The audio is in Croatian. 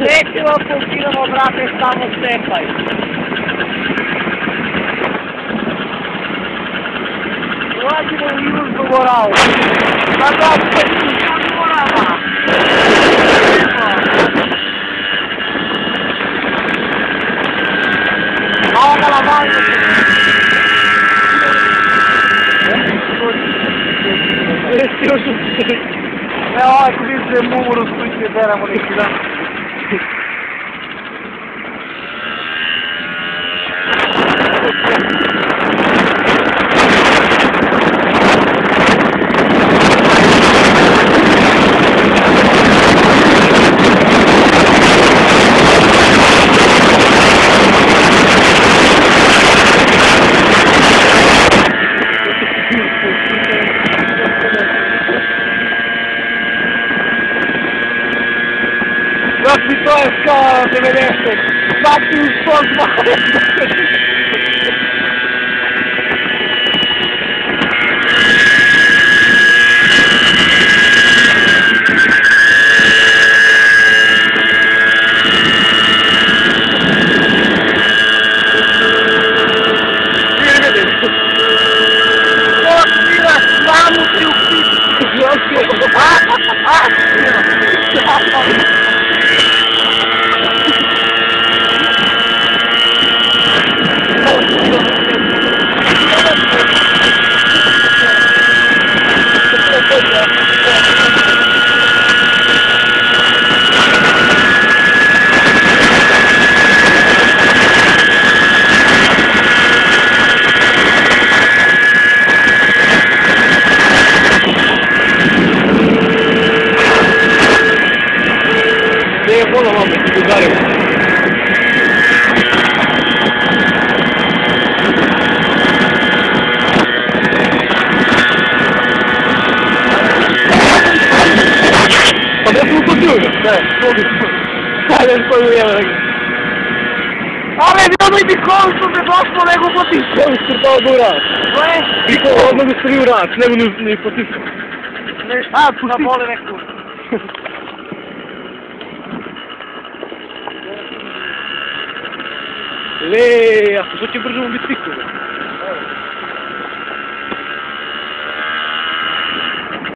Nećemo pokidamo, brate, samo stepaj. Ulazimo u Južnu Moravu. Sada se Južna Morava. Malo galavajno. Evo, ako vidite mumuru slične beramo neki dan. Znači, to je skala 90, svaki uz 120. Pola vam biti udario. Pa da sam upotio ga? Ne, ovdje smo. Stavljam koju jeva. Ale, vidimo i Bikovi su se došlo nego potiskao. Ovo se to odura. Koje? Bikovi odmah mi stavi u rač, nego ni potiskao. A, pusti. Bole neku. Le, a što će brzo mu biti pikove?